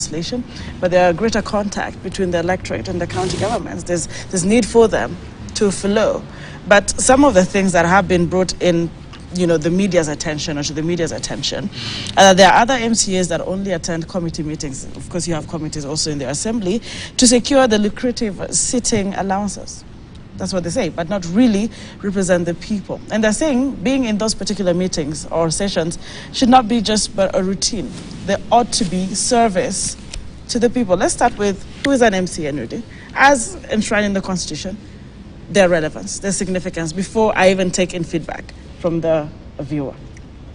legislation, but there are greater contact between the electorate and the county governments. There's need for them to flow. But some of the things that have been brought in, the media's attention or to the media's attention, there are other MCAs that only attend committee meetings. Of course, you have committees also in the assembly to secure the lucrative sitting allowances. That's what they say, but not really represent the people. And they're saying being in those particular meetings or sessions should not be just but a routine. There ought to be service to the people. Let's start with who is an MCA, Nudi? As enshrined in the Constitution, their relevance, their significance, before I even take in feedback from the viewer.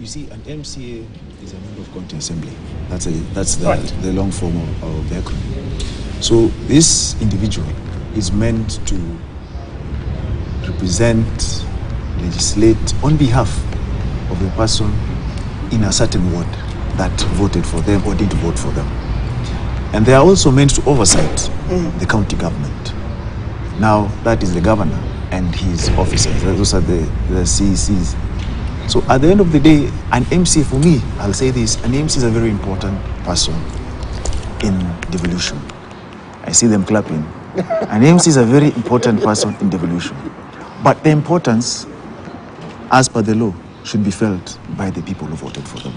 You see, an MCA is a member of county assembly. That's the long form of the acronym. So this individual is meant to represent, legislate on behalf of the person in a certain ward that voted for them or didn't vote for them. And they are also meant to oversight the county government. Now, that is the governor and his officers. Those are the CECs. So at the end of the day, an MCA, for me, I'll say this, an MCA is a very important person in devolution. I see them clapping. An MC is a very important person in devolution. But the importance, as per the law, should be felt by the people who voted for them.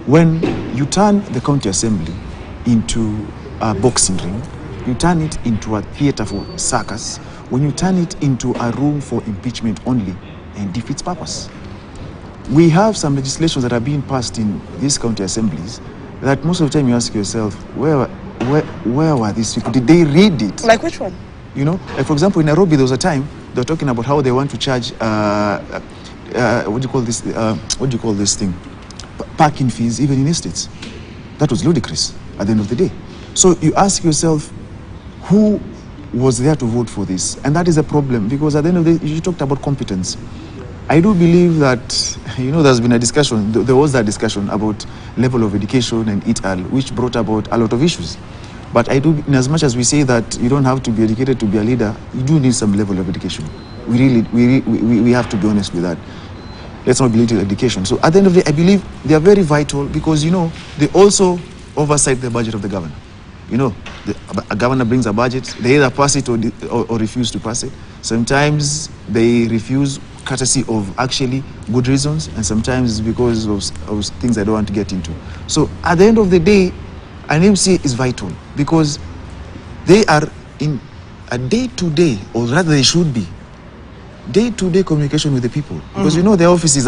When you turn the county assembly into a boxing ring, you turn it into a theater for circus, when you turn it into a room for impeachment only, it defeats purpose. We have some legislations that are being passed in these county assemblies that most of the time you ask yourself, where were these people? Did they read it? Like which one? Like for example, in Nairobi, there was a time they were talking about how they want to charge, what do you call this thing? Parking fees, even in estates. That was ludicrous at the end of the day. So you ask yourself, who was there to vote for this? And that is a problem, because at the end of the day, you talked about competence. I do believe that, there's been a discussion, there was that discussion about level of education and et al., which brought about a lot of issues. But I do, in as much as we say that you don't have to be educated to be a leader, you do need some level of education. We have to be honest with that. Let's not belittle education. So at the end of the day, I believe they are very vital because, they also oversight the budget of the governor. A governor brings a budget, they either pass it or refuse to pass it. Sometimes they refuse courtesy of actually good reasons, and sometimes it's because of things I don't want to get into. So at the end of the day, an MC is vital because they are in a day-to-day, or rather they should be, day-to-day communication with the people. Because their office is,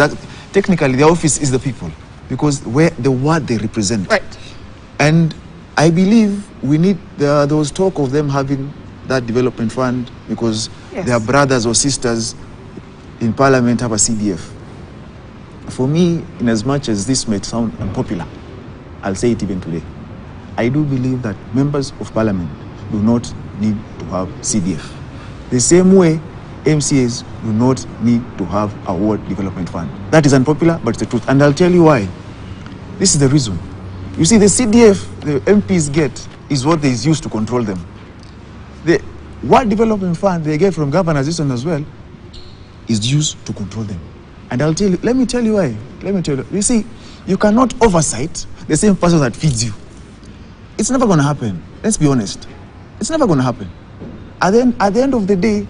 technically their office is the people, because the word they represent. Right. And I believe we need, there was talk of them having that development fund because their brothers or sisters in parliament have a CDF. For me, in as much as this may sound unpopular, I'll say it even today. I do believe that members of parliament do not need to have CDF. The same way MCAs do not need to have a ward development fund. That is unpopular, but it's the truth. And I'll tell you why. This is the reason. You see, the CDF the MPs get is what is used to control them. The ward development fund they get from governors, this one as well, is used to control them. And I'll tell you, let me tell you why. You see, you cannot oversight the same person that feeds you. It's never going to happen. Let's be honest. It's never going to happen. At the end of the day,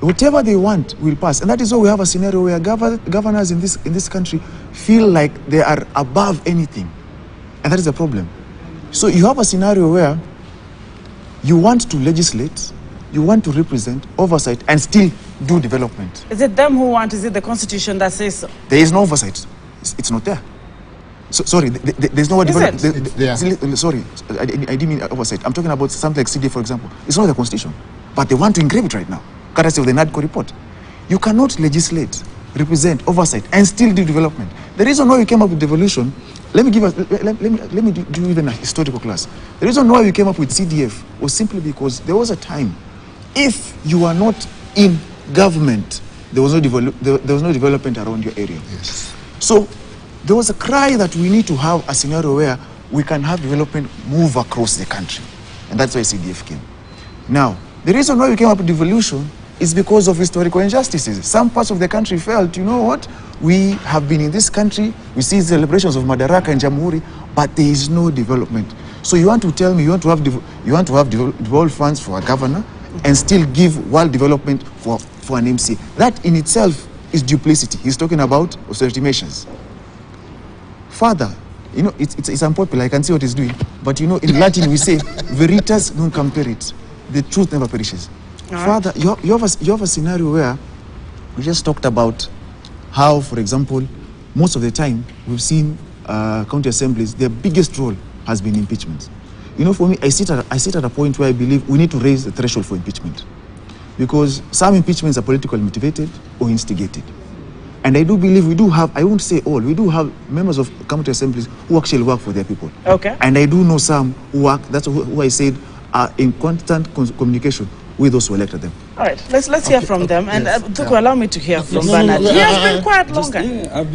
whatever they want will pass. And that is why we have a scenario where governors in this country feel like they are above anything. And that is a problem. So you have a scenario where you want to legislate, you want to represent, oversight, and still do development. Is it them who want? Is it the Constitution that says so? There is no oversight. It's not there. So, sorry, there's no development. Sorry, I didn't mean oversight. I'm talking about something like CD, for example. It's not the Constitution. But they want to engrave it right now, courtesy of the NADCO report. You cannot legislate, represent, oversight, and still do development. The reason why we came up with devolution, let me do even a historical class. The reason why we came up with CDF was simply because there was a time, if you are not in government, there was no development around your area. Yes. So there was a cry that we need to have a scenario where we can have development move across the country. And that's why CDF came. Now, the reason why we came up with devolution is because of historical injustices. Some parts of the country felt, you know what, we have been in this country, we see celebrations of Madaraka and Jamhuri, but there is no development. So you want to tell me you want to have devolved funds for a governor and still give world development for an MC? That in itself is duplicity. He's talking about austerity measures. Further, you know, it's unpopular. I can see what he's doing, but you know, in Latin we say veritas non camperit. The truth never perishes. Further, you have a scenario where we just talked about how, for example, most of the time we've seen county assemblies, their biggest role has been impeachment. You know, for me, I sit at a point where I believe we need to raise the threshold for impeachment, because some impeachments are politically motivated or instigated. And I do believe we do have, I won't say all, we do have members of county assemblies who actually work for their people. Okay. And I do know some who work, that's who I said are in constant communication with those who elected them. All right, let's hear from them. And Thuku, allow me to hear from Bernard. He has been quite longer.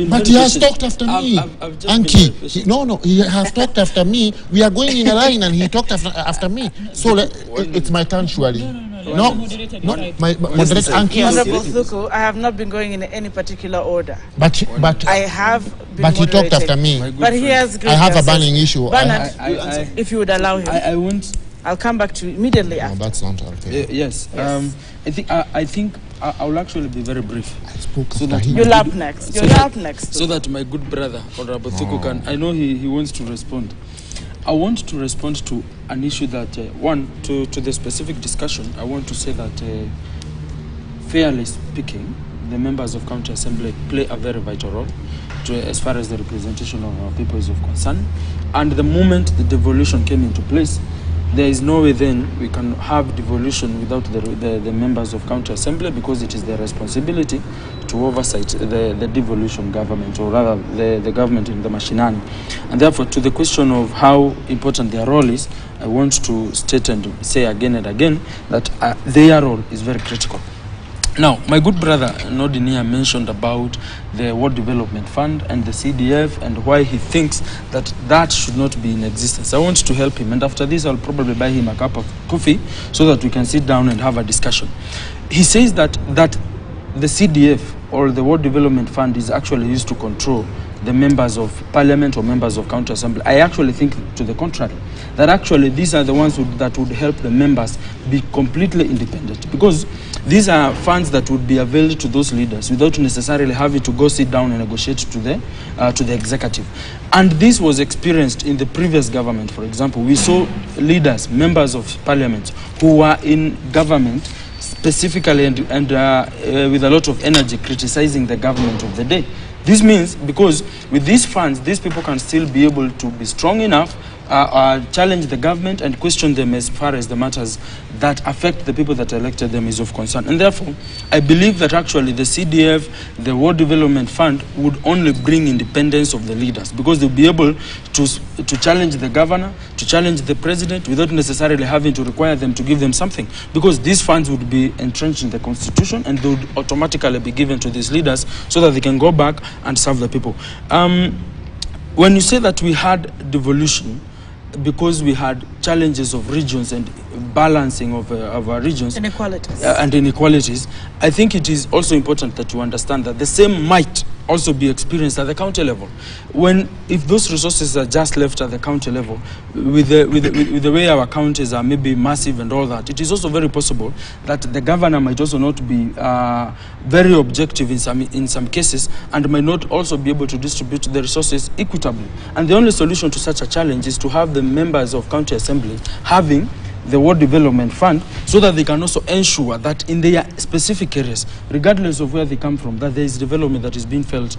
But he has talked after me. Anki, he has talked after me. We are going in a line and he talked after me. So it's my turn, surely. No, my moderator Anki. Honorable Thuku, I have not been going in any particular order. But I have been But he talked after me. But he has great I have answers. a burning issue. Bernard, if you would allow him. I won't. I'll come back to you immediately No, after. that's not okay. Yes. I think I will actually be very brief. I spoke So after that him. You're up next. You're up next. So that my good brother, Honorable Thuku, can. I know he wants to respond. I want to respond to an issue that, to the specific discussion, I want to say that, fairly speaking, the members of County Assembly play a very vital role as far as the representation of our people is of concern. And the moment the devolution came into place, there is no way then we can have devolution without the members of County Assembly, because it is their responsibility to oversight the devolution government, or rather the government in the mashinani. And therefore, to the question of how important their role is, I want to state and say again and again that their role is very critical. Now, my good brother Nodinia mentioned about the World Development Fund and the CDF and why he thinks that that should not be in existence. I want to help him, and after this I'll probably buy him a cup of coffee so that we can sit down and have a discussion. He says that the CDF, or the World Development Fund, is actually used to control the members of parliament or members of county assembly. I actually think to the contrary, that actually these are the ones that would help the members be completely independent, because these are funds that would be availed to those leaders without necessarily having to go sit down and negotiate to the executive. And this was experienced in the previous government. For example, we saw leaders, members of parliament, who were in government specifically and with a lot of energy criticizing the government of the day. This means, because with these funds, these people can still be able to be strong enough, challenge the government and question them as far as the matters that affect the people that elected them is of concern. And therefore, I believe that actually the CDF, the World Development Fund, would only bring independence of the leaders, because they'll be able to challenge the governor, to challenge the president, without necessarily having to require them to give them something, because these funds would be entrenched in the constitution and they would automatically be given to these leaders so that they can go back and serve the people. When you say that we had devolution because we had challenges of regions and balancing of our regions and inequalities, I think it is also important that you understand that the same might also be experienced at the county level. If those resources are just left at the county level, with the way our counties are maybe massive and all that, it is also very possible that the governor might also not be very objective in some cases, and might not also be able to distribute the resources equitably. And the only solution to such a challenge is to have the members of county assembly having the World Development Fund, so that they can also ensure that in their specific areas, regardless of where they come from, that there is development that is being felt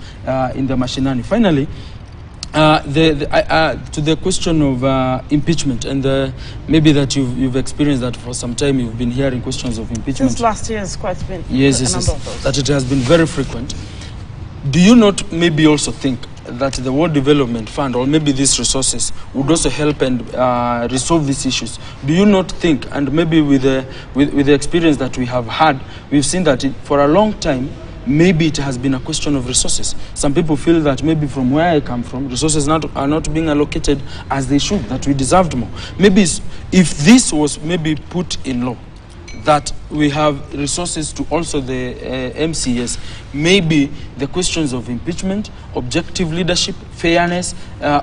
in the mashinani. Finally, to the question of impeachment, and maybe that you've experienced that for some time, you've been hearing questions of impeachment. Since last year, it's quite been yes, a number of those. That it has been very frequent. Do you not maybe also think that the World Development Fund, or maybe these resources, would also help and resolve these issues? Do you not think, and maybe with the experience that we have had, we've seen that for a long time, maybe it has been a question of resources. Some people feel that maybe from where I come from, resources are not being allocated as they should, that we deserved more. Maybe if this was maybe put in law, that we have resources to also the MCS, maybe the questions of impeachment, objective leadership, fairness,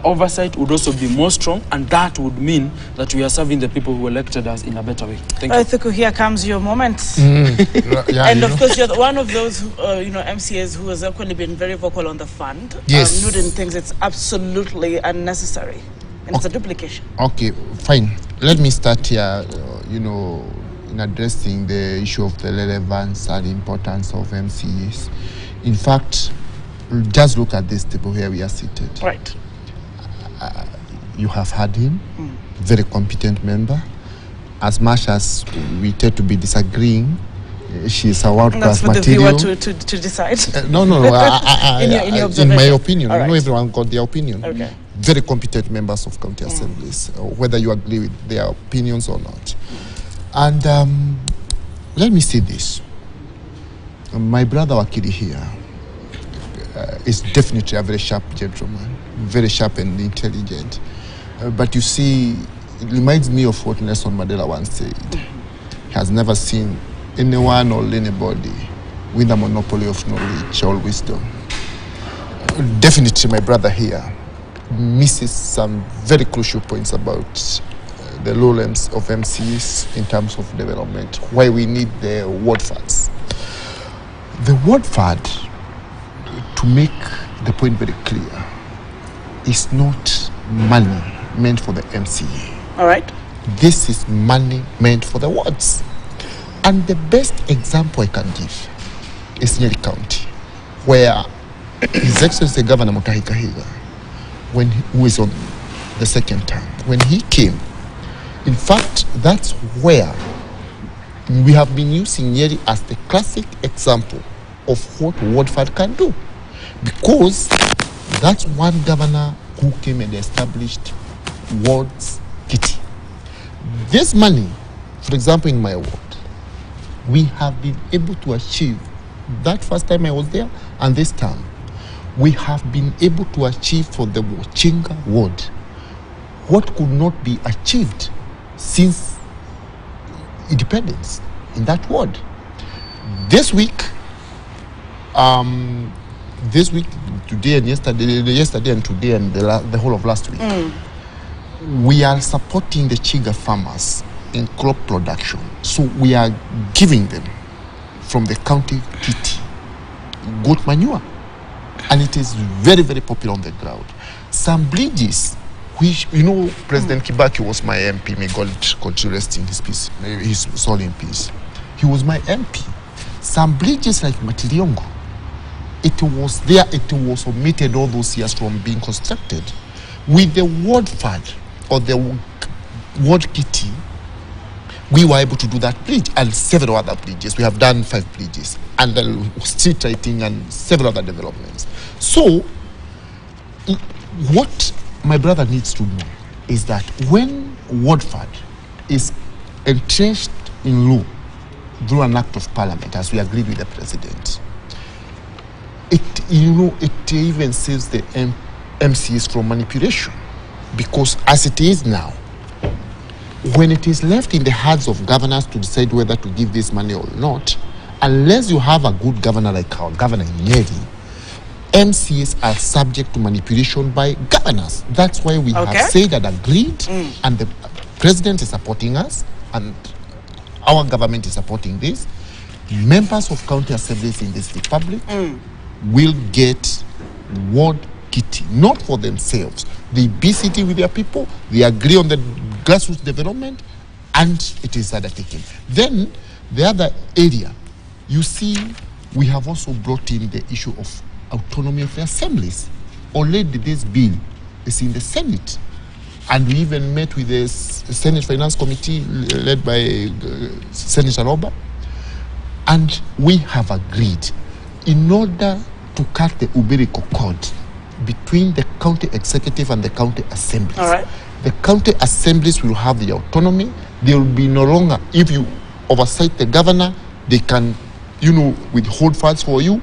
oversight would also be more strong, and that would mean that we are serving the people who elected us in a better way. Thank you. Thuku, here comes your moment. Yeah, And of course, you're one of those, MCAs who has equally been very vocal on the fund. Yes. Newton thinks it's absolutely unnecessary, and it's a duplication. Okay, fine. Let me start here, in addressing the issue of the relevance and importance of MCAs. In fact, just look at this table where we are seated. Right. You have had him, very competent member. As much as we tend to be disagreeing, she's a world-class material. That's for the viewer to decide. No. In your in my opinion, right. everyone got their opinion. Okay. Very competent members of county assemblies, whether you agree with their opinions or not. And let me say this. My brother Wakili here is definitely a very sharp gentleman, very sharp and intelligent. But you see, it reminds me of what Nelson Mandela once said. He has never seen anyone or anybody with a monopoly of knowledge or wisdom. Definitely my brother here misses some very crucial points about the lowlands of MCs in terms of development, why we need the ward funds. The ward fund, to make the point very clear, is not money meant for the MCA. All right. This is money meant for the wards. And the best example I can give is Nairobi County, where His Excellency Governor Mutahi Kahiga, who is on the second term, when he came, in fact, that's where we have been using Nyeri as the classic example of what ward fund can do. Because that's one governor who came and established wards kitty. This money, for example, in my ward, we have been able to achieve, that first time I was there and this time, we have been able to achieve for the Wachinga ward what could not be achieved since independence in that ward. This week, today and yesterday and today and the whole of last week, we are supporting the Chiga farmers in crop production. So we are giving them from the county kitty goat manure. And it is very, very popular on the ground. Some bridges, which, President Kibaki was my MP, may God continue rest in his peace, his soul in peace. He was my MP. Some bridges like Matiliongo, it was there, it was omitted all those years from being constructed. With the ward fund or the ward kitty, we were able to do that bridge and several other bridges. We have done 5 bridges and street lighting and several other developments. So, what my brother needs to know is that when ward fund is entrenched in law through an act of parliament, as we agreed with the president, it even saves the MCs from manipulation. Because as it is now, when it is left in the hands of governors to decide whether to give this money or not, unless you have a good governor like our governor in Nyeri, MCs are subject to manipulation by governors. That's why we have said and agreed, and the president is supporting us, and our government is supporting this. Members of county assemblies in this republic will get ward kitty, not for themselves. They BCT with their people, they agree on the grassroots development, and it is undertaken. Then, the other area, you see, we have also brought in the issue of autonomy of the assemblies. Already this bill is in the Senate. And we even met with the Senate Finance Committee led by Senator Roba. And we have agreed, in order to cut the umbilical cord between the county executive and the county assemblies. All right. The county assemblies will have the autonomy. They will be no longer, if you oversight the governor, they can, withhold funds for you.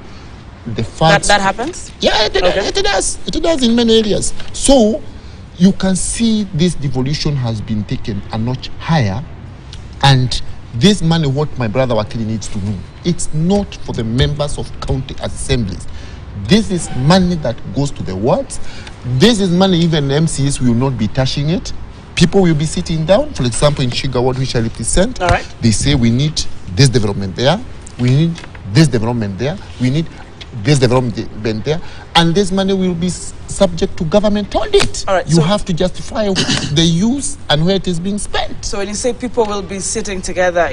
The funds. That happens? Yeah, it does. It does in many areas. So you can see this devolution has been taken a notch higher, and This money, what my brother Wakili needs to know, it's not for the members of county assemblies. This is money that goes to the wards. This is money even MCs will not be touching it. People will be sitting down. For example, in Shiga ward, which I represent, all right, they say we need this development there, we need this development there, we need this development there, and this money will be subject to government audit. All right, you have to justify the use and where it is being spent. So when you say people will be sitting together,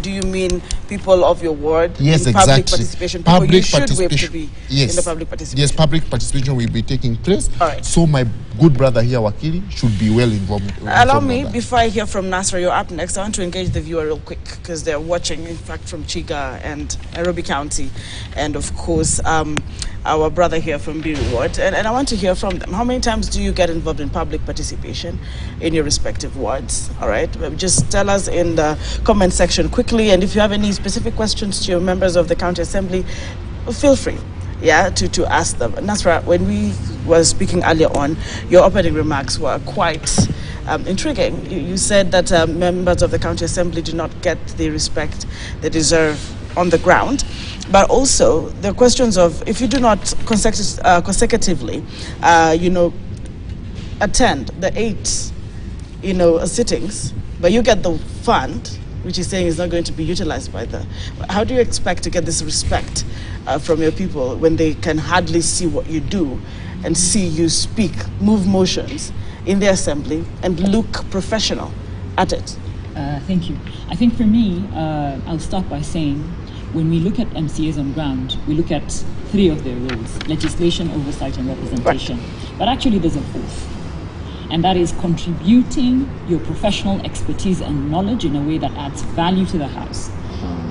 do you mean people of your ward? Yes, in exactly. Public participation. People Public you should participation. wait to be Yes. in the public participation. Yes, public participation will be taking place. All right. So my good brother here, Wakili, should be well involved. Allow me, before I hear from Nasra, you're up next. I want to engage the viewer real quick because they're watching, in fact, from Chiga and Nairobi County, and of course, our brother here from Biri Ward. And I want to hear from them. How many times do you get involved in public participation in your respective wards? All right. Just tell us in the comment section quickly. And if you have any specific questions to your members of the county assembly, feel free, to ask them. Nasra, when we were speaking earlier on, your opening remarks were quite intriguing. You said that members of the county assembly do not get the respect they deserve on the ground. But also the questions of, if you do not consecutively, attend the 8, sittings, but you get the fund, which is saying is not going to be utilized by how do you expect to get this respect from your people when they can hardly see what you do and see you speak, move motions in the assembly and look professional at it? Thank you. I think for me, I'll start by saying, when we look at MCAs on ground, we look at 3 of their roles: legislation, oversight, and representation. Right. But actually there's a 4th, and that is contributing your professional expertise and knowledge in a way that adds value to the House.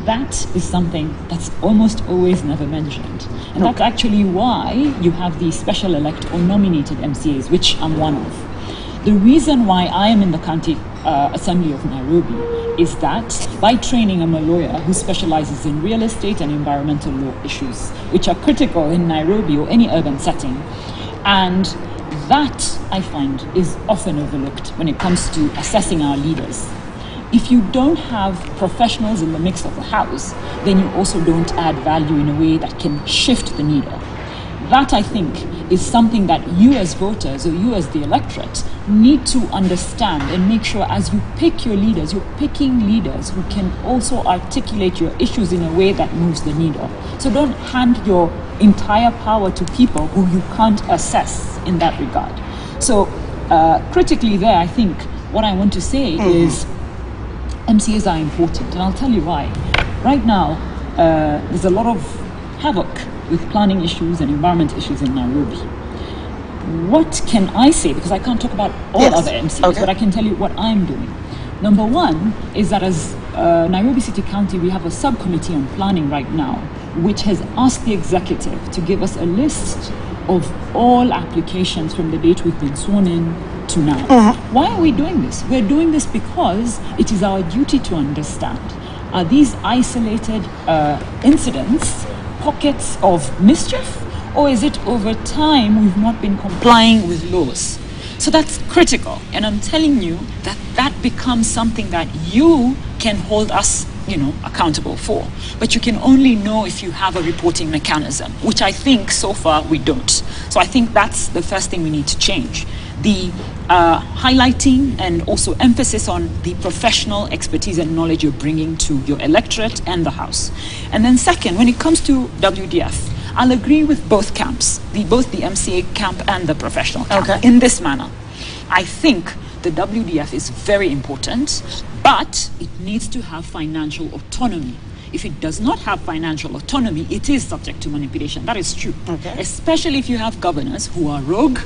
That is something that's almost always never mentioned. And that's actually why you have the special elect or nominated MCAs, which I'm one of. The reason why I am in the County Assembly of Nairobi is that by training I'm a lawyer who specializes in real estate and environmental law issues, which are critical in Nairobi or any urban setting. And that, I find, is often overlooked when it comes to assessing our leaders. If you don't have professionals in the mix of the House, then you also don't add value in a way that can shift the needle. That, I think, is something that you as voters or you as the electorate need to understand and make sure as you pick your leaders, you're picking leaders who can also articulate your issues in a way that moves the needle. So don't hand your entire power to people who you can't assess in that regard. So critically there, I think what I want to say is MCAs are important, and I'll tell you why. Right now, there's a lot of havoc with planning issues and environment issues in Nairobi. What can I say? Because I can't talk about all other MCAs, but I can tell you what I'm doing. Number one is that as Nairobi City County, we have a subcommittee on planning right now, which has asked the executive to give us a list of all applications from the date we've been sworn in to now. Why are we doing this? We're doing this because it is our duty to understand. Are these isolated incidents, pockets of mischief, or is it over time we've not been complying with laws? So that's critical, and I'm telling you that that becomes something that you can hold us, accountable for. But you can only know if you have a reporting mechanism, which I think so far we don't. So I think that's the first thing we need to change. The highlighting and also emphasis on the professional expertise and knowledge you're bringing to your electorate and the House. And then second, when it comes to WDF, I'll agree with both camps, both the MCA camp and the professional camp, in this manner. I think the WDF is very important, but it needs to have financial autonomy. If it does not have financial autonomy, it is subject to manipulation. That is true. Especially if you have governors who are rogue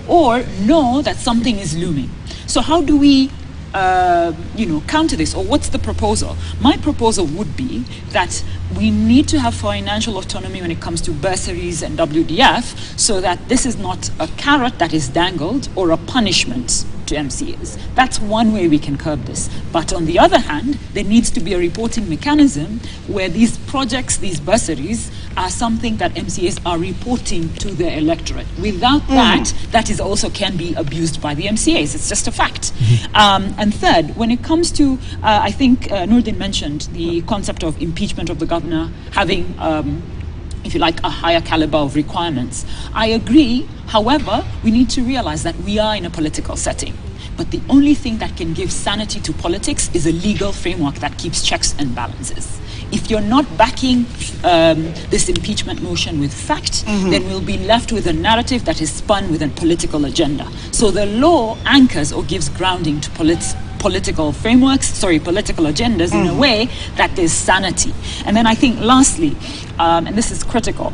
or know that something is looming. So how do we counter this, or what's the proposal? My proposal would be that we need to have financial autonomy when it comes to bursaries and WDF, so that this is not a carrot that is dangled or a punishment to MCAs. That's one way we can curb this. But on the other hand, there needs to be a reporting mechanism where these projects, these bursaries, are something that MCAs are reporting to their electorate. Without that is also can be abused by the MCAs. It's just a fact. And third, when it comes to, I think Nurdin mentioned the concept of impeachment of the governor having, if you like, a higher caliber of requirements. I agree. However, we need to realize that we are in a political setting. But the only thing that can give sanity to politics is a legal framework that keeps checks and balances. If you're not backing this impeachment motion with fact, then we'll be left with a narrative that is spun with a political agenda. So the law anchors or gives grounding to political frameworks, political agendas in a way that there's sanity. And then I think lastly, and this is critical,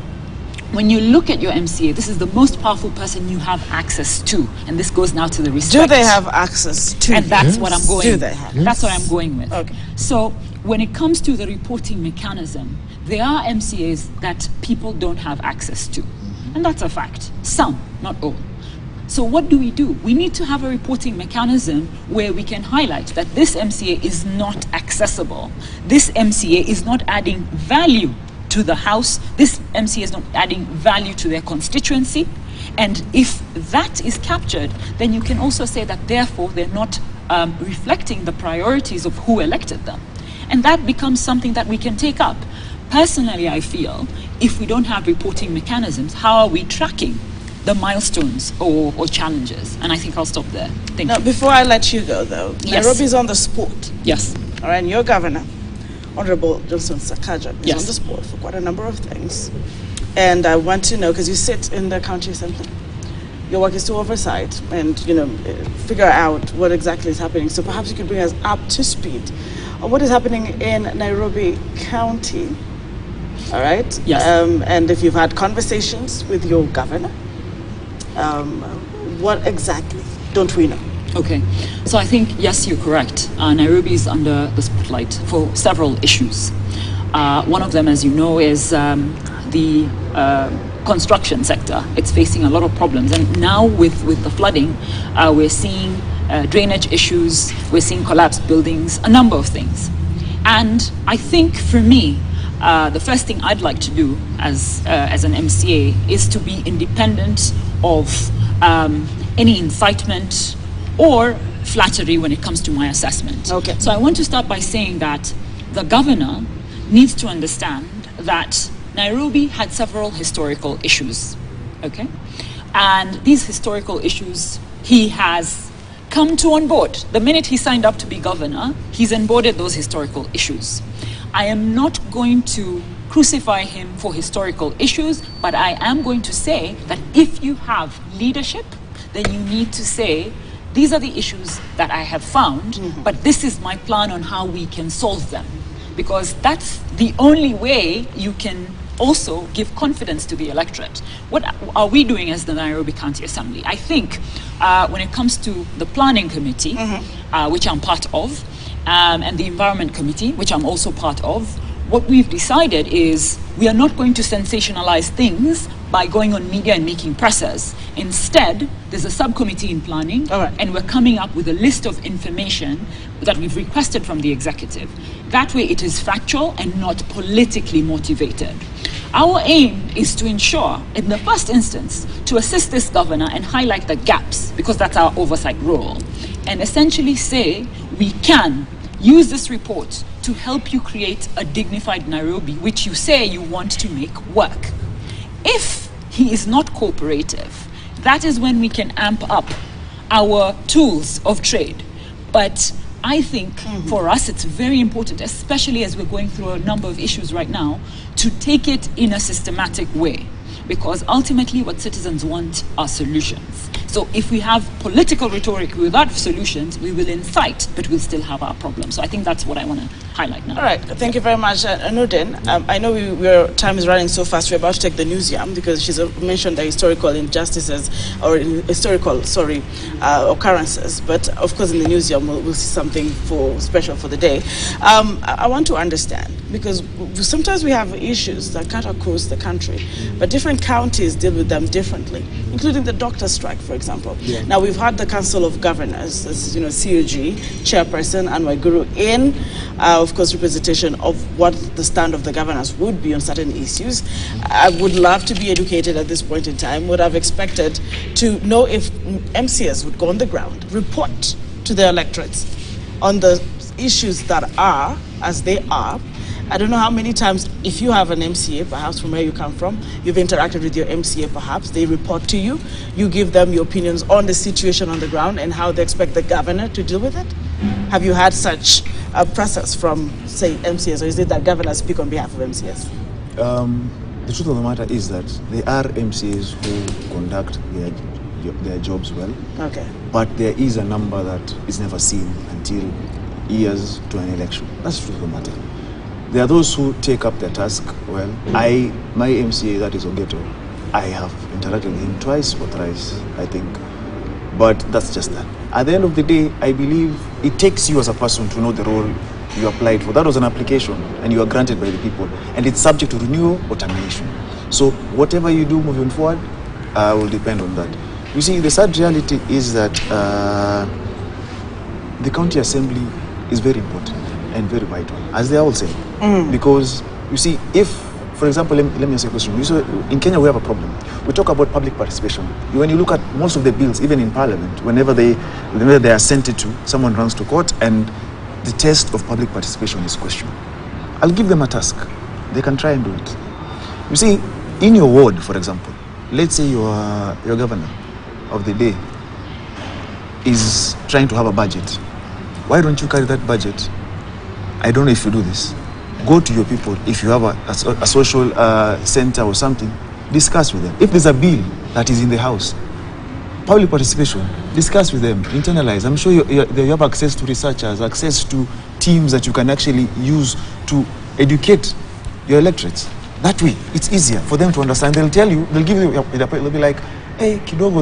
when you look at your MCA, this is the most powerful person you have access to. And this goes now to the respect. Do they have access to? And that's what I'm going. Do they have? That's what I'm going with. Okay. So when it comes to the reporting mechanism, there are MCAs that people don't have access to. And that's a fact. Some, not all. So what do? We need to have a reporting mechanism where we can highlight that this MCA is not accessible. This MCA is not adding value to the House. This MCA is not adding value to their constituency. And if that is captured, then you can also say that therefore they're not reflecting the priorities of who elected them. And that becomes something that we can take up. Personally, I feel if we don't have reporting mechanisms, how are we tracking the milestones or challenges? And I think I'll stop there. Thank Now, you. before I let you go, though, Yes. Nairobi's on the spot. Yes. All right, and your governor, Honorable Johnson Sakaja, is Yes. on the spot for quite a number of things. And I want to know, because you sit in the county assembly, your work is to oversight and, figure out what exactly is happening. So perhaps you could bring us up to speed on what is happening in Nairobi County. All right? Yes. And if you've had conversations with your governor, what exactly don't we know? Okay, so I think, yes, you're correct. Nairobi is under the spotlight for several issues. One of them, as you know, is the construction sector. It's facing a lot of problems. And now with the flooding, we're seeing drainage issues, we're seeing collapsed buildings, a number of things. And I think for me, the first thing I'd like to do as an MCA is to be independent of any incitement or flattery when it comes to my assessment. Okay. So I want to start by saying that the governor needs to understand that Nairobi had several historical issues, okay? And these historical issues he has come to on board. The minute he signed up to be governor, he's onboarded those historical issues. I am not going to crucify him for historical issues, but I am going to say that if you have leadership, then you need to say, these are the issues that I have found, but this is my plan on how we can solve them. Because that's the only way you can also give confidence to the electorate. What are we doing as the Nairobi County Assembly? I think when it comes to the Planning Committee, which I'm part of, and the Environment Committee, which I'm also part of, what we've decided is we are not going to sensationalize things by going on media and making presses. Instead, there's a subcommittee in planning, and we're coming up with a list of information that we've requested from the executive. That way it is factual and not politically motivated. Our aim is to ensure, in the first instance, to assist this governor and highlight the gaps, because that's our oversight role, and essentially say we can use this report to help you create a dignified Nairobi, which you say you want to make work. If he is not cooperative, that is when we can amp up our tools of trade. But I think for us it's very important, especially as we're going through a number of issues right now, to take it in a systematic way. Because ultimately what citizens want are solutions. So if we have political rhetoric without solutions, we will incite, but we'll still have our problems. So I think that's what I want to highlight now. All right, thank you very much, Nurdin. I know our time is running so fast. We're about to take the newsroom because she's mentioned the historical injustices or occurrences. But of course, in the newsroom, we'll see something special for the day. I want to understand, because sometimes we have issues that cut across the country, but different counties deal with them differently, including the doctor strike, for example. Now, we've had the Council of Governors, this is, COG, Chairperson Anwar Guru, in, of course, representation of what the stand of the governors would be on certain issues. I would love to be educated at this point in time, would have expected to know if MCAs would go on the ground, report to their electorates on the issues that are as they are. I don't know how many times, if you have an MCA, perhaps from where you come from, you've interacted with your MCA perhaps, they report to you, you give them your opinions on the situation on the ground and how they expect the governor to deal with it. Have you had such a process from, say, MCAs, or is it that governors speak on behalf of MCAs? The truth of the matter is that there are MCAs who conduct their jobs well. Okay. But there is a number that is never seen until years to an election. That's the truth of the matter. There are those who take up their task well. My MCA, that is Ogeto, I have interacted with him twice or thrice, I think. But that's just that. At the end of the day, I believe it takes you as a person to know the role you applied for. That was an application, and you are granted by the people, and it's subject to renewal or termination. So whatever you do moving forward will depend on that. You see, the sad reality is that the county assembly is very important and very vital, as they all say. Because, you see, if, for example, let me ask you a question. In Kenya, we have a problem. We talk about public participation. When you look at most of the bills, even in Parliament, whenever they are sent to, someone runs to court, and the test of public participation is questioned. I'll give them a task. They can try and do it. You see, in your ward, for example, let's say your governor of the day is trying to have a budget. Why don't you carry that budget? I don't know if you do this. Go to your people. If you have a social center or something, discuss with them. If there's a bill that is in the house, public participation, discuss with them, internalize. I'm sure you have access to researchers, access to teams that you can actually use to educate your electorates. That way, it's easier for them to understand. They'll tell you, they'll give you, they'll be like, hey, Kidogo,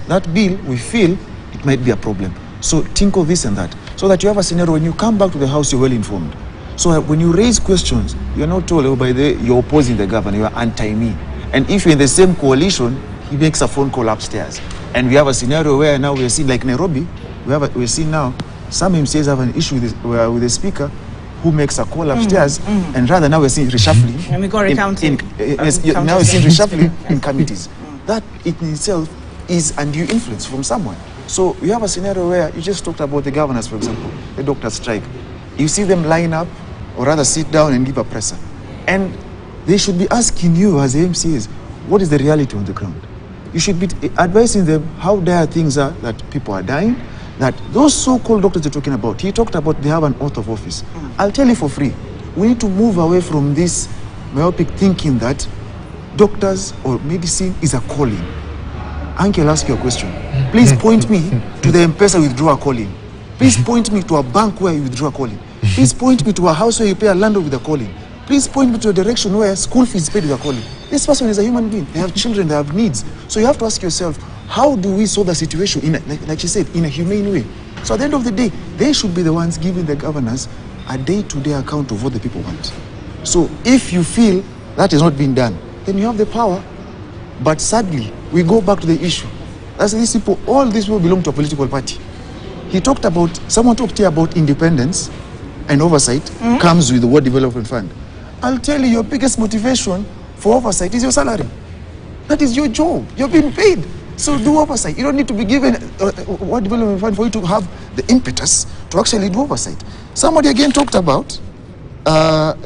that bill, we feel it might be a problem. So think of this and that. So that you have a scenario when you come back to the house, you're well informed. So when you raise questions, you're not told, oh, by the way, you're opposing the governor, you're anti-me. And if you're in the same coalition, he makes a phone call upstairs. And we have a scenario where now we're seeing, like Nairobi, we're seeing now some MCAs have an issue with the speaker who makes a call upstairs, and rather now we're seeing reshuffling. And we got recounting. Now we're seeing reshuffling in committees. That in itself is undue influence from someone. So you have a scenario where you just talked about the governors, for example, the doctors' strike. You see them line up, or rather sit down and give a presser. And they should be asking you as the MCAs, what is the reality on the ground? You should be advising them how dire things are, that people are dying, that those so-called doctors they're talking about, he talked about they have an oath of office. I'll tell you for free, we need to move away from this myopic thinking that doctors or medicine is a calling. Uncle, I'll ask you a question. Please point me to the M-Pesa withdrawal calling. Please point me to a bank where you withdraw a calling. Please point me to a house where you pay a landlord with a calling. Please point me to a direction where school fees paid with a calling. This person is a human being. They have children, they have needs. So you have to ask yourself, how do we solve the situation, like she said, in a humane way? So at the end of the day, they should be the ones giving the governors a day-to-day account of what the people want. So if you feel that is not being done, then you have the power. But sadly, we go back to the issue. That's these people, all these people belong to a political party. Someone talked here about independence and oversight comes with the World Development Fund. I'll tell you, your biggest motivation for oversight is your salary. That is your job. You're being paid. So do oversight. You don't need to be given a World Development Fund for you to have the impetus to actually do oversight. Somebody again talked about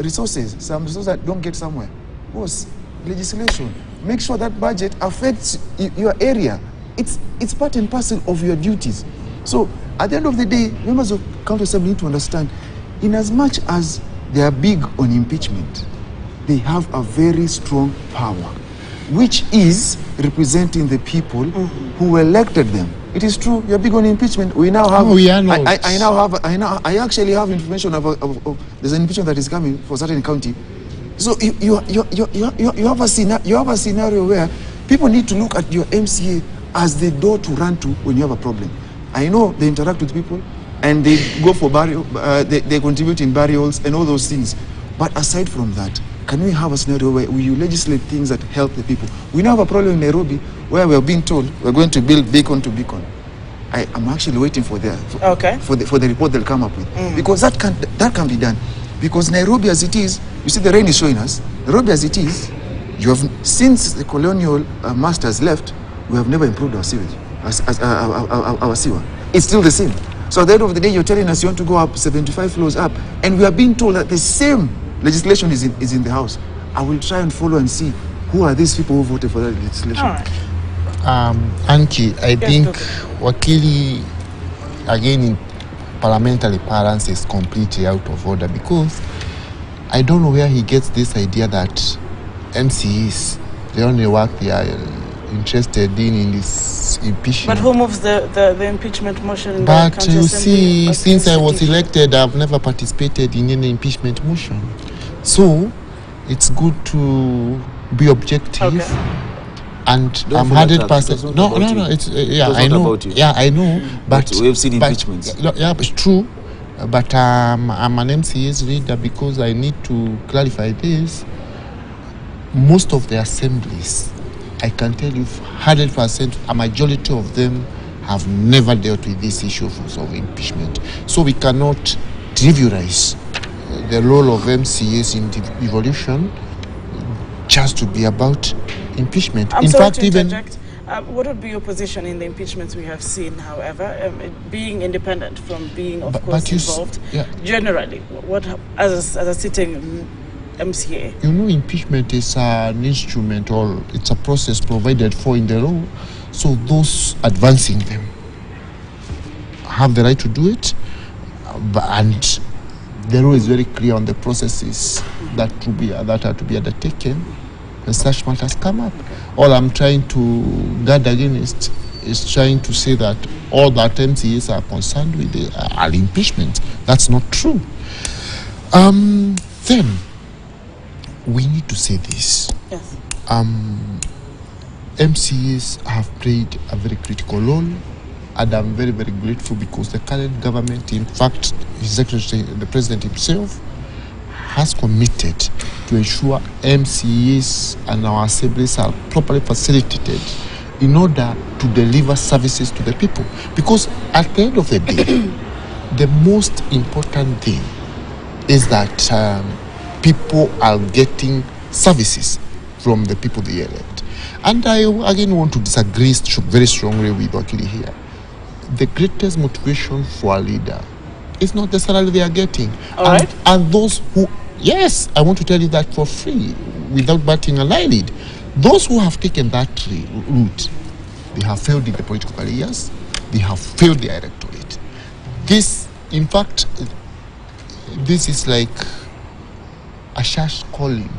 resources, some resources that don't get somewhere. What's legislation? Make sure that budget affects your area. It's part and parcel of your duties. So at the end of the day, members of County Assembly need to understand, in as much as they are big on impeachment, they have a very strong power, which is representing the people who elected them. It is true, you're big on impeachment. We now have. I actually have information of there's an impeachment that is coming for certain county. So you have a scenario where people need to look at your MCA as the door to run to when you have a problem. I know they interact with people and they go for burial, they contribute in burials and all those things. But aside from that, Can we have a scenario where you legislate things that help the people? We now have a problem in Nairobi where we are being told we're going to build beacon to beacon. I'm actually waiting for the report they'll come up with, because that can be done. Because Nairobi as it is, you see the rain is showing us. Nairobi as it is, you have since the colonial masters left, we have never improved our sewage, our sewer. It's still the same. So at the end of the day, you're telling us you want to go up 75 floors up, and we are being told that the same legislation is in the house. I will try and follow and see who are these people who voted for that legislation. All right. Anki, I think Wakili, again, in parliamentary parlance, is completely out of order, because I don't know where he gets this idea that MCs, the only work they are interested in this impeachment. But who moves the impeachment motion in but the county you assembly? see, since I was elected, I've never participated in any impeachment motion. So it's good to be objective. Okay. And Don't I'm forget 100%. No. It's I know. about you. Yeah, I know. But we've seen impeachments. Yeah, it's true. But I'm an MCA's leader, because I need to clarify this. Most of the assemblies, I can tell you 100%, a majority of them have never dealt with this issue of impeachment. So we cannot trivialize the role of MCAs in the evolution just to be about impeachment. I'm in sorry fact, to even interject. What would be your position in the impeachments we have seen, however, being independent from being, of course, involved? Generally, what as a sitting MCA? You know, impeachment is an instrument, or it's a process provided for in the law. So those advancing them have the right to do it, and the law is very clear on the processes that are to be undertaken when such matters come up. All I'm trying to guard against is trying to say that all that MCAs are concerned with are impeachment. That's not true. Then we need to say this. Yes. MCAs have played a very critical role, and I'm very, very grateful, because the current government, in fact, His Excellency, the President himself, has committed to ensure MCAs and our assemblies are properly facilitated in order to deliver services to the people. Because at the end of the day, the most important thing is that people are getting services from the people they elect. And I again want to disagree very strongly with Wakili here. The greatest motivation for a leader is not the salary they are getting. And those who, yes, I want to tell you that for free, without batting an eyelid, those who have taken that route, they have failed in the political careers, they have failed their electorate. This, in fact, this is like a church calling.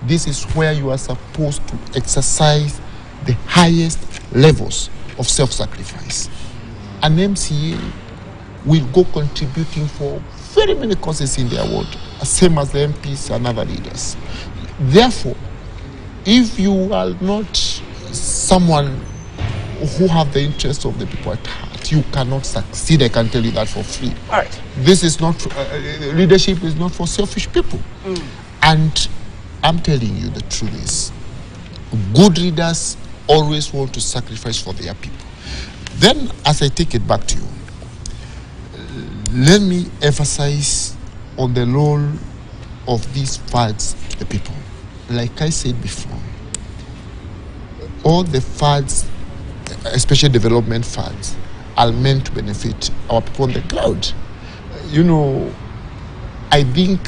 This is where you are supposed to exercise the highest levels of self-sacrifice. An MCA will go contributing for very many causes in their ward, same as the MPs and other leaders. Therefore, if you are not someone who have the interests of the people at heart, you cannot succeed. I can tell you that for free. All right. This is not, leadership is not for selfish people. And I'm telling you, the truth is, good leaders always want to sacrifice for their people. Then, as I take it back to you, let me emphasize on the role of these funds to the people. Like I said before, all the funds, especially development funds, are meant to benefit our people on the ground. You know, I think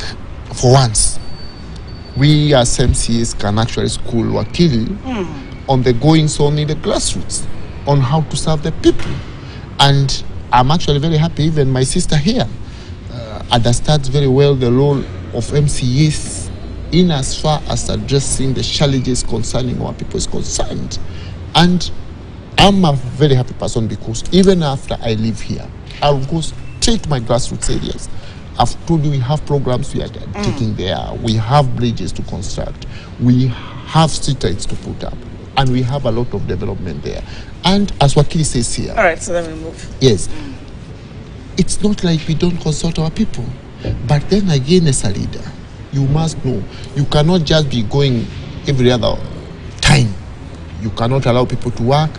for once, we as MCAs can actually school Wakili on the goings on in the grassroots, on how to serve the people. And I'm actually very happy, even my sister here understands very well the role of MCAs in as far as addressing the challenges concerning our people is concerned. And I'm a very happy person, because even after I leave here, I'll go straight to my grassroots areas. I've told you we have programs we are taking there. We have bridges to construct. We have street lights to put up. And we have a lot of development there. And as Wakili says here... All right, so then we move. Yes. It's not like we don't consult our people. But then again, as a leader, you must know. You cannot just be going every other time. You cannot allow people to work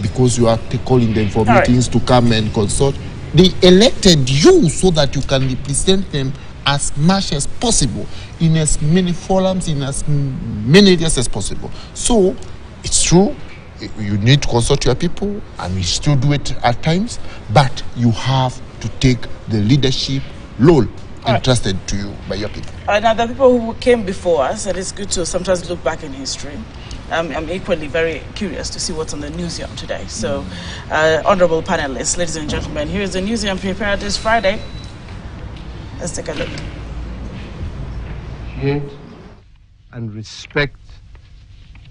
because you are calling them for meetings to come and consult. They elected you so that you can represent them as much as possible in as many forums, in as many areas as possible. So it's true, you need to consult your people, and we still do it at times, but you have to take the leadership role entrusted to you by your people. Now, the people who came before us, and it's good to sometimes look back in history. I'm equally very curious to see what's on the newsroom today. So, honorable panelists, ladies and gentlemen, here is the newsroom prepared this Friday. Let's take a look. Appreciate and respect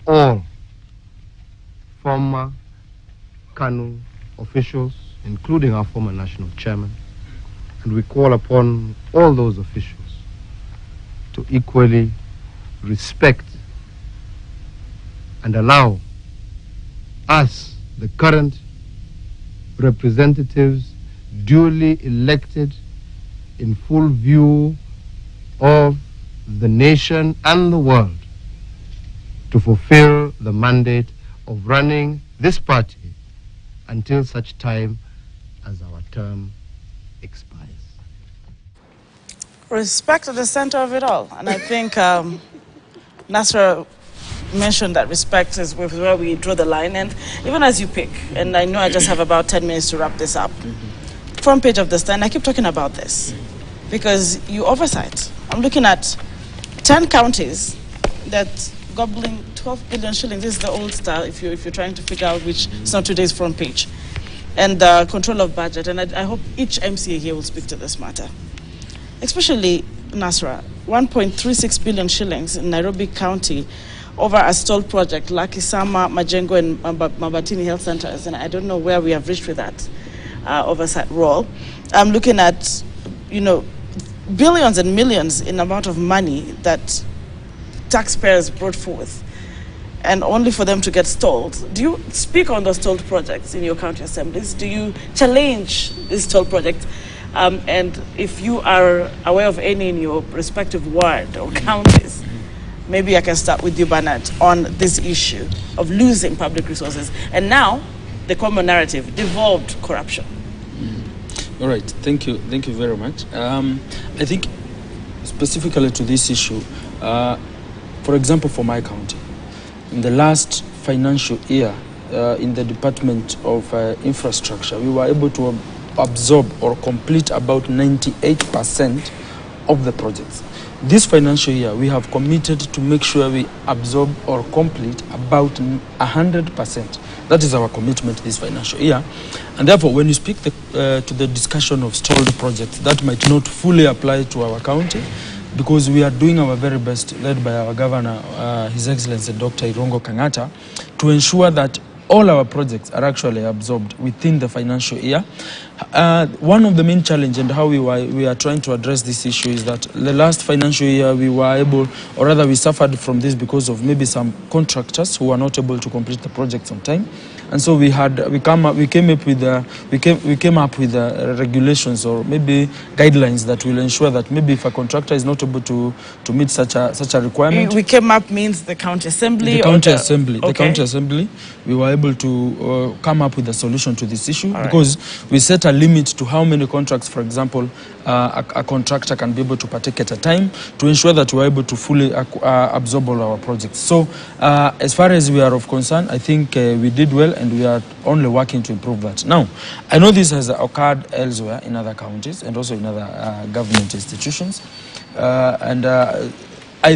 all former KANU officials, including our former national chairman, and we call upon all those officials to equally respect and allow us, the current representatives, duly elected in full view of the nation and the world, to fulfill the mandate of running this party until such time as our term expires. Respect at the center of it all. And I think Nasra mentioned that respect is where we draw the line. And even as you pick, and I know I just have about 10 minutes to wrap this up, front page of the Stand, I keep talking about this because you oversight. I'm looking at 10 counties that gobbling 12 billion shillings. This is the old style if you're trying to figure out which, it's not today's front page. And control of budget. And I hope each MCA here will speak to this matter. Especially Nasra, 1.36 billion shillings in Nairobi County over a stalled project, Lakisama, Majengo, and Mabatini Health Centers. And I don't know where we have reached with that oversight role. I'm looking at, billions and millions in amount of money that taxpayers brought forth, and only for them to get stalled. Do you speak on those stalled projects in your county assemblies? Do you challenge this stalled project? And if you are aware of any in your respective ward or counties, maybe I can start with you, Bernard, on this issue of losing public resources. And now, the common narrative, devolved corruption. All right, thank you very much. I think specifically to this issue, for example, for my county, in the last financial year, in the Department of Infrastructure, we were able to absorb or complete about 98% of the projects. This financial year, we have committed to make sure we absorb or complete about 100%. That is our commitment this financial year. And therefore, when you speak to the discussion of stalled projects, that might not fully apply to our county, because we are doing our very best, led by our governor, His Excellency Dr. Irongo Kangata, to ensure that all our projects are actually absorbed within the financial year. One of the main challenges and how we are trying to address this issue is that the last financial year we were able, or rather we suffered from this because of maybe some contractors who were not able to complete the projects on time. And so we came up with regulations or maybe guidelines that will ensure that maybe if a contractor is not able to meet such a requirement. We came up means the county assembly? The county assembly. Okay. The county assembly, we were able to come up with a solution to this issue. All because we set a limit to how many contracts, for example, a contractor can be able to partake at a time, to ensure that we're able to fully absorb all our projects. So as far as we are of concern, I think we did well, and we are only working to improve that. Now, I know this has occurred elsewhere in other counties and also in other government institutions. I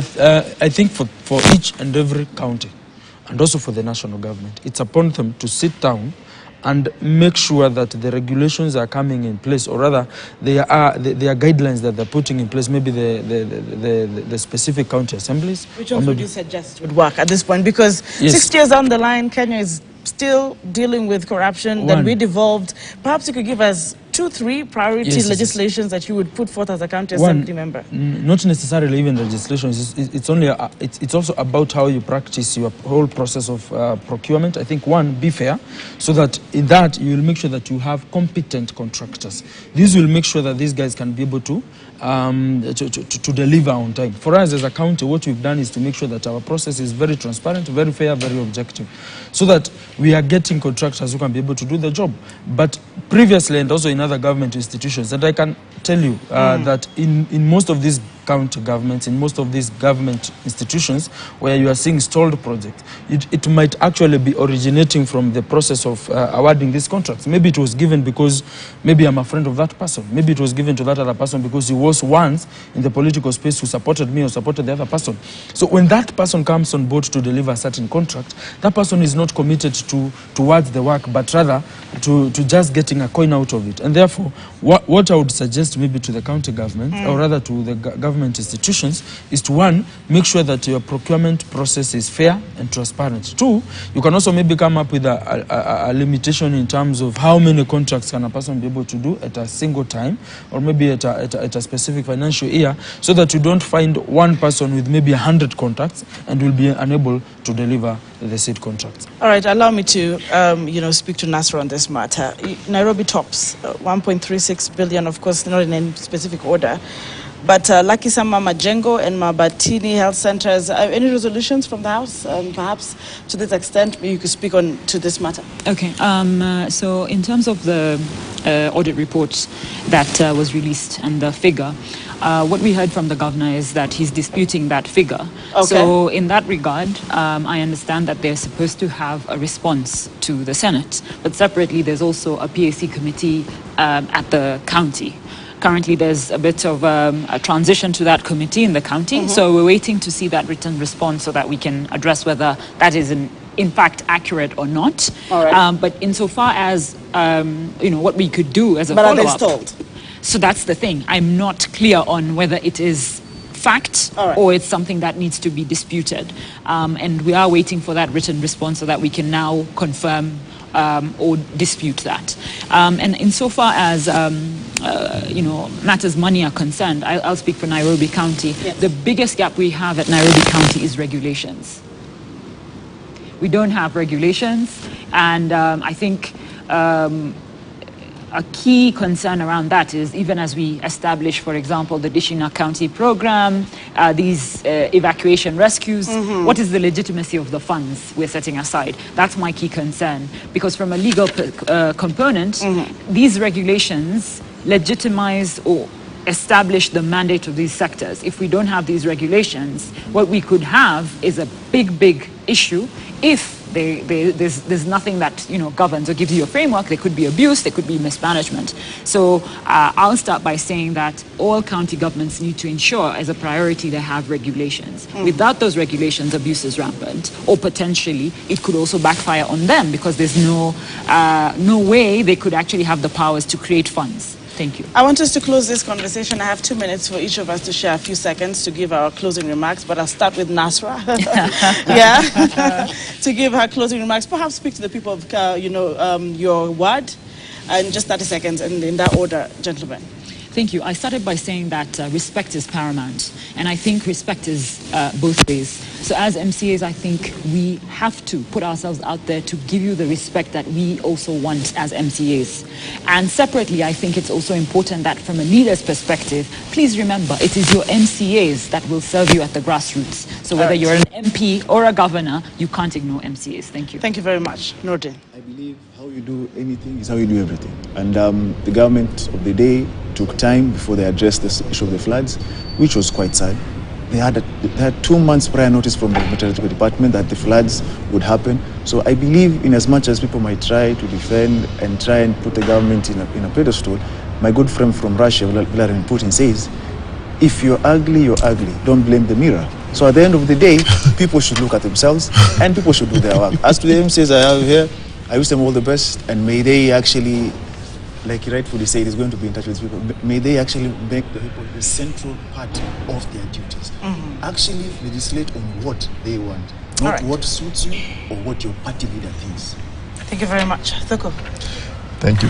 think for each and every county, and also for the national government, it's upon them to sit down and make sure that the regulations are coming in place, or rather, there are guidelines that they're putting in place, maybe the specific county assemblies. Which ones would you suggest would work at this point? Because 60 years down the line, Kenya is still dealing with corruption that we devolved. Perhaps you could give us 2-3 priority legislations that you would put forth as a county assembly member. Not necessarily even legislations. It's also about how you practice your whole process of procurement. I think be fair, so that in that you will make sure that you have competent contractors. This will make sure that these guys can be able to to deliver on time. For us as a county, what we've done is to make sure that our process is very transparent, very fair, very objective, so that we are getting contractors who can be able to do the job. But previously, and also in other government institutions, and I can tell you that in most of these county governments, in most of these government institutions where you are seeing stalled projects, it might actually be originating from the process of awarding these contracts. Maybe it was given because maybe I'm a friend of that person. Maybe it was given to that other person because he was once in the political space who supported me or supported the other person. So when that person comes on board to deliver a certain contract, that person is not committed towards the work, but rather to just getting a coin out of it. And therefore, what I would suggest maybe to the county government, or rather to the government institutions, is to, one, make sure that your procurement process is fair and transparent. Two, you can also maybe come up with a limitation in terms of how many contracts can a person be able to do at a single time, or maybe at a specific financial year, so that you don't find one person with maybe 100 contracts and will be unable to deliver the said contracts. All right, allow me to speak to Nasra on this matter. Nairobi tops 1.36 billion, of course, not in any specific order. But Lucky Sama Majengo and Mabatini health centers, any resolutions from the House? Perhaps to this extent, you could speak on to this matter. Okay, so in terms of the audit report that was released and the figure, what we heard from the governor is that he's disputing that figure. Okay. So in that regard, I understand that they're supposed to have a response to the Senate, but separately there's also a PAC committee at the county. Currently, there's a bit of a transition to that committee in the county, so we're waiting to see that written response so that we can address whether that is in fact accurate or not. All right. But insofar as what we could do as a follow-up. But are they stalled? So that's the thing. I'm not clear on whether it is fact or it's something that needs to be disputed, and we are waiting for that written response so that we can now confirm or dispute that. And insofar as matters money are concerned, I'll speak for Nairobi County. Yes. The biggest gap we have at Nairobi County is regulations. We don't have regulations, and I think a key concern around that is, even as we establish, for example, the Dishina County program, these evacuation rescues, what is the legitimacy of the funds we're setting aside? That's my key concern, because from a legal component, these regulations legitimize or establish the mandate of these sectors. If we don't have these regulations, what we could have is a big issue. If there's nothing that governs or gives you a framework, there could be abuse, there could be mismanagement. So I'll start by saying that all county governments need to ensure as a priority they have regulations. Without those regulations, abuse is rampant, or potentially it could also backfire on them because there's no way they could actually have the powers to create funds. Thank you. I want us to close this conversation. I have 2 minutes for each of us to share a few seconds to give our closing remarks, but I'll start with Nasra. To give her closing remarks. Perhaps speak to the people of your ward, and just 30 seconds, and in that order, gentlemen. Thank you. I started by saying that respect is paramount, and I think respect is both ways. So as MCAs, I think we have to put ourselves out there to give you the respect that we also want as MCAs. And separately, I think it's also important that from a leader's perspective, please remember, it is your MCAs that will serve you at the grassroots. So whether you're an MP or a governor, you can't ignore MCAs. Thank you. Thank you very much. Nordin. I believe how you do anything is how you do everything. And the government of the day took time before they addressed this issue of the floods, which was quite sad. They had 2 months prior notice from the Meteorological Department that the floods would happen. So I believe, in as much as people might try to defend and try and put the government in a pedestal, my good friend from Russia, Vladimir Putin, says, if you're ugly, don't blame the mirror. So at the end of the day, people should look at themselves and people should do their work. As to the MCs I have here, I wish them all the best, and may they actually, like he rightfully said, is going to be in touch with people. May they actually make the people the central part of their duties. Actually legislate on what they want, not what suits you or what your party leader thinks. Thank you very much. Thoko. Thank you.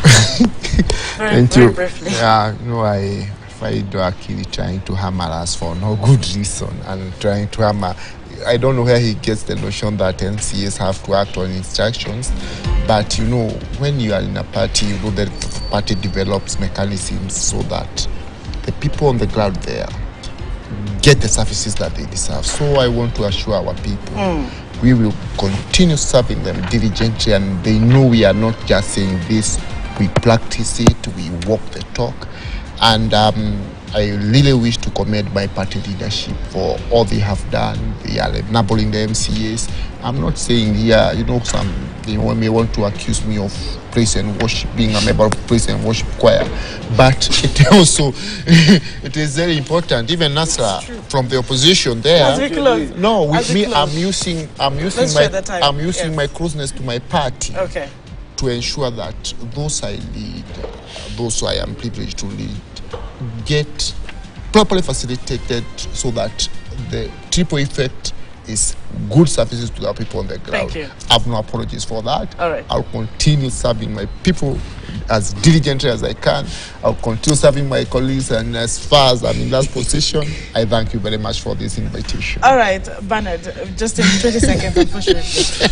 Very briefly. Yeah, I find Akili trying to hammer us for no good reason and trying to hammer. I don't know where he gets the notion that MCAs have to act on instructions, but when you are in a party, the party develops mechanisms so that the people on the ground there get the services that they deserve. So I want to assure our people, we will continue serving them diligently, and they know we are not just saying this, we practice it, we walk the talk. And I really wish to commend my party leadership for all they have done. They are enabling the MCAs. I'm not saying here, some they may want to accuse me of praise and worship, being a member of praise and worship choir, but it also it is very important. Even Nasra from the opposition there. No, with me, I'm using my closeness to my party to ensure that those I lead, those I am privileged to lead, get properly facilitated so that the triple effect is good services to our people on the ground. Thank you. I have no apologies for that. All right. I'll continue serving my people as diligently as I can. I'll continue serving my colleagues, and as far as I'm in that position, I thank you very much for this invitation. All right, Bernard, just in 20 seconds, unfortunately.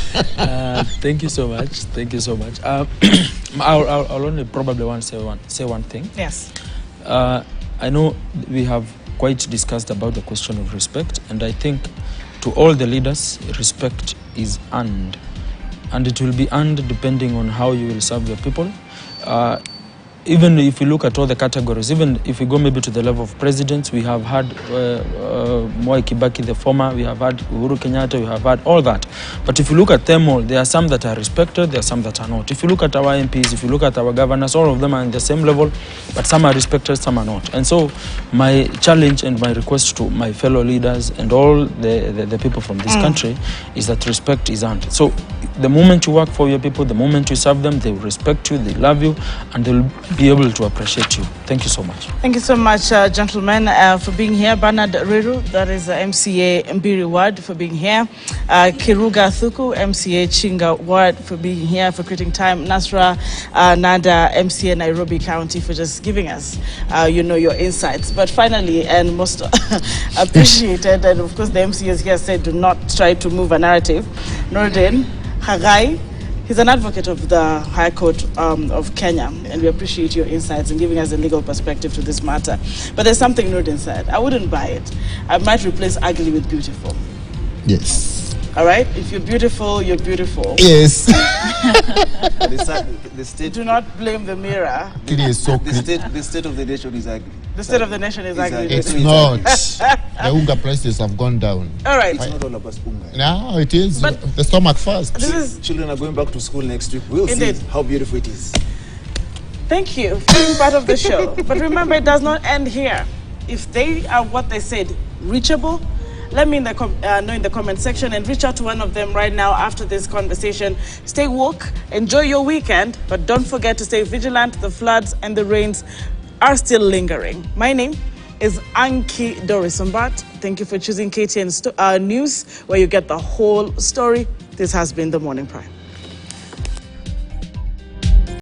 Thank you so much. Thank you so much. I'll only probably want to say one thing. Yes. I know we have quite discussed about the question of respect, and I think to all the leaders, respect is earned, and it will be earned depending on how you will serve your people. Even if you look at all the categories, even if we go maybe to the level of presidents, we have had Mwai Kibaki, the former, we have had Uhuru Kenyatta, we have had all that. But if you look at them all, there are some that are respected, there are some that are not. If you look at our MPs, if you look at our governors, all of them are on the same level, but some are respected, some are not. And so my challenge and my request to my fellow leaders and all the people from this country is that respect is earned. So the moment you work for your people, the moment you serve them, they will respect you, they love you, and they'll be able to appreciate you. Thank you so much. Thank you so much, gentlemen, for being here. Bernard Riru, that is MCA Mbiri Ward, for being here. Kiruga Thuku, MCA Chinga Ward, for being here, for creating time. Nasra Nada, MCA Nairobi County, for just giving us, your insights. But finally, and most appreciated, and of course the MCAs here said, do not try to move a narrative. Nordin Hagai, he's an advocate of the High Court of Kenya, and we appreciate your insights and giving us a legal perspective to this matter. But there's something Nordin said. I wouldn't buy it. I might replace ugly with beautiful. Yes. All right? If you're beautiful, you're beautiful. Yes. The state, Do not blame the mirror. It is so the state of the nation is ugly. The state of the nation is ugly. It's not. The unga prices have gone down. All right. It's not all about unga. No, it is. But the stomach first. Children are going back to school next week. We'll Indeed. see how beautiful it is. Thank you for being part of the show. But remember, it does not end here. If they are what they said, reachable, let me know in the comment section and reach out to one of them right now after this conversation. Stay woke, enjoy your weekend, but don't forget to stay vigilant. The floods and the rains are still lingering. My name is Anki Dorisumbat. Thank you for choosing KTN News, where you get the whole story. This has been The Morning Prime.